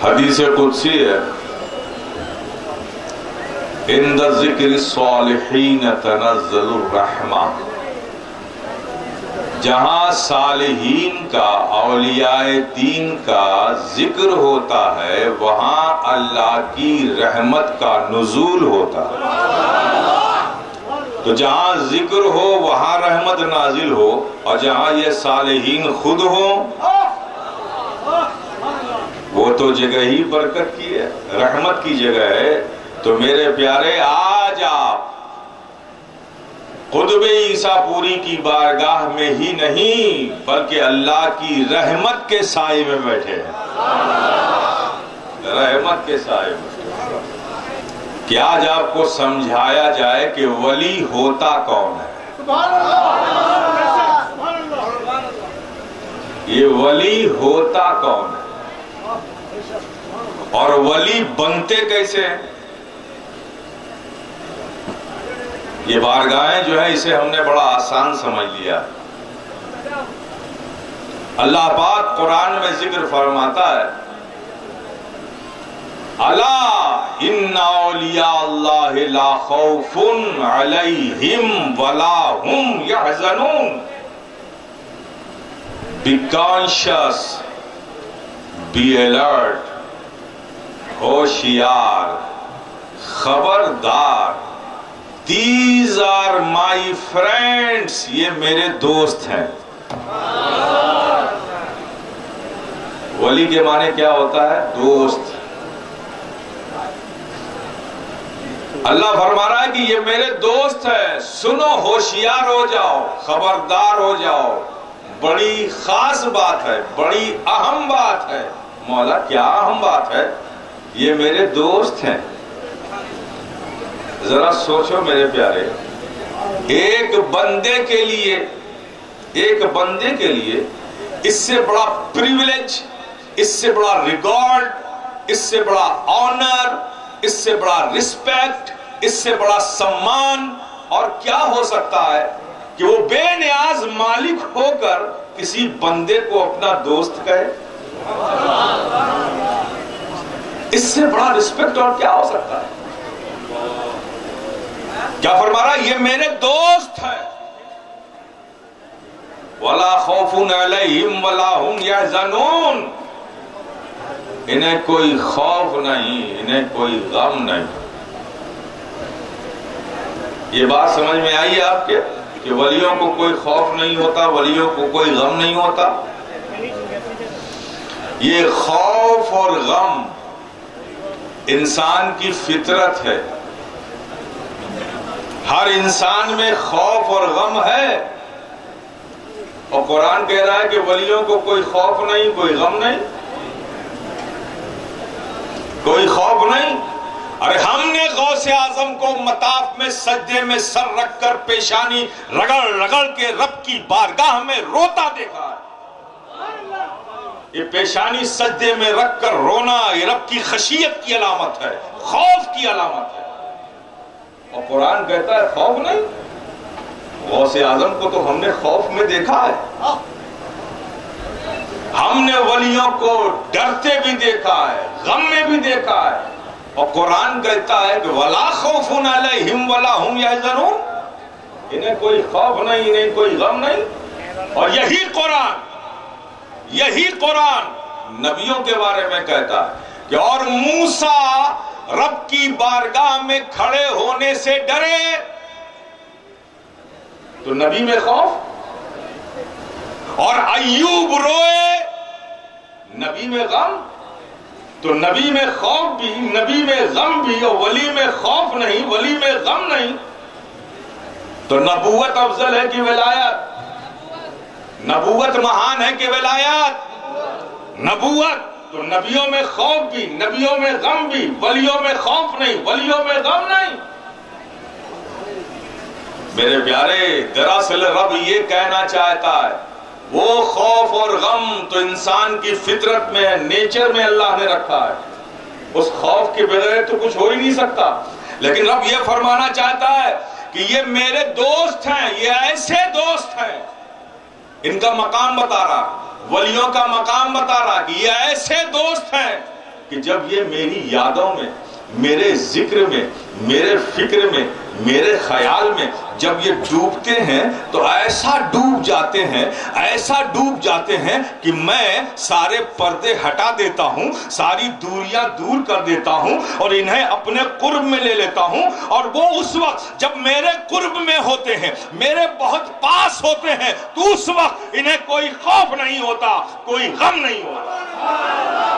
حدیث قدسی ہے، عند ذکر الصالحین تنزل الرحمہ، جہاں صالحین کا، اولیاء دین کا ذکر ہوتا ہے وہاں اللہ کی رحمت کا نزول ہوتا ہے۔ تو جہاں ذکر ہو وہاں رحمت نازل ہو، اور جہاں یہ صالحین خود ہو وہ تو جگہ ہی برکت کی ہے، رحمت کی جگہ ہے۔ تو میرے پیارے، آج آپ قطب عیسیٰ پوری کی بارگاہ میں ہی نہیں بلکہ اللہ کی رحمت کے سائے میں بیٹھے ہیں، رحمت کے سائے میں۔ کہ آج آپ کو سمجھایا جائے کہ ولی ہوتا کون ہے، یہ ولی ہوتا کون ہے اور ولی بنتے کیسے ہیں۔ یہ بارگاہیں جو ہے اسے ہم نے بڑا آسان سمجھ لیا۔ اللہ پاک قرآن میں ذکر فرماتا ہے، الا ان اولیاء اللہ لا خوف علیہم ولا ہم یحزنون۔ Be conscious, be alert، ہوشیار، خبردار، these are my friends، یہ میرے دوست ہیں۔ ولی کے معنی کیا ہوتا ہے؟ دوست۔ اللہ فرما رہا ہے کہ یہ میرے دوست ہیں، سنو، ہوشیار ہو جاؤ، خبردار ہو جاؤ۔ بڑی خاص بات ہے، بڑی اہم بات ہے۔ مولا کیا اہم بات ہے؟ یہ میرے دوست ہیں۔ ذرا سوچو میرے پیارے، ایک بندے کے لیے اس سے بڑا پریویلیج، اس سے بڑا ریگارڈ، اس سے بڑا آنر، اس سے بڑا رسپیکٹ، اس سے بڑا سمان اور کیا ہو سکتا ہے کہ وہ بے نیاز مالک ہو کر کسی بندے کو اپنا دوست کہے؟ اس سے بڑا رسپیکٹ اور کیا ہو سکتا ہے؟ کیا فرما رہا ہے؟ یہ میرے دوست ہیں۔ وَلَا خَوْفٌ عَلَيْهِمْ وَلَا هُمْ يَحْزَنُونَ، انہیں کوئی خوف نہیں، انہیں کوئی غم نہیں۔ یہ بات سمجھ میں آئی آپ کے کہ ولیوں کو کوئی خوف نہیں ہوتا، ولیوں کو کوئی غم نہیں ہوتا؟ یہ خوف اور غم انسان کی فطرت ہے، ہر انسان میں خوف اور غم ہے، اور قرآن کہہ رہا ہے کہ ولیوں کو کوئی خوف نہیں، کوئی غم نہیں، کوئی خوف نہیں۔ ارے ہم نے غوث اعظم کو مطاف میں سجدے میں سر رکھ کر پیشانی رگڑ رگڑ کے رب کی بارگاہ میں روتا دیکھا ہے۔ یہ پیشانی سجدے میں رکھ کر رونا یہ رب کی خشیت کی علامت ہے، خوف کی علامت ہے، اور قرآن کہتا ہے خوف نہیں۔ غوث اعظم کو تو ہم نے خوف میں دیکھا ہے، ہم نے ولیوں کو ڈرتے بھی دیکھا ہے، غم میں بھی دیکھا ہے، اور قرآن کہتا ہے کہ وَلَا خَوْفٌ عَلَيْهِمْ وَلَا هُمْ يَحْزَنُونَ، انہیں کوئی خوف نہیں، انہیں کوئی غم نہیں۔ اور یہی قرآن نبیوں کے بارے میں کہتا ہے کہ اور موسیٰ رب کی بارگاہ میں کھڑے ہونے سے ڈرے، تو نبی میں خوف، اور ایوب روئے، نبی میں غم، تو نبی میں خوف بھی، نبی میں غم بھی، اور ولی میں خوف نہیں، ولی میں غم نہیں۔ تو نبوت افضل ہے کہ ولایت؟ نبوت مہان ہے کہ ولایت؟ نبوت تو نبیوں میں خوف بھی، نبیوں میں غم بھی، ولیوں میں خوف نہیں، ولیوں میں غم نہیں۔ میرے پیارے، دراصل رب یہ کہنا چاہتا ہے، وہ خوف اور غم تو انسان کی فطرت میں، نیچر میں اللہ نے رکھا ہے، اس خوف کے بغیر تو کچھ ہو ہی نہیں سکتا، لیکن رب یہ فرمانا چاہتا ہے کہ یہ میرے دوست ہیں، یہ ایسے دوست ہیں، ان کا مقام بتا رہا، ولیوں کا مقام بتا رہا کہ یہ ایسے دوست ہیں کہ جب یہ میری یادوں میں، میرے ذکر میں، میرے فکر میں، میرے خیال میں جب یہ ڈوبتے ہیں تو ایسا ڈوب جاتے ہیں، ایسا ڈوب جاتے ہیں کہ میں سارے پردے ہٹا دیتا ہوں، ساری دوریاں دور کر دیتا ہوں اور انہیں اپنے قرب میں لے لیتا ہوں، اور وہ اس وقت جب میرے قرب میں ہوتے ہیں، میرے بہت پاس ہوتے ہیں، تو اس وقت انہیں کوئی خوف نہیں ہوتا، کوئی غم نہیں ہوتا۔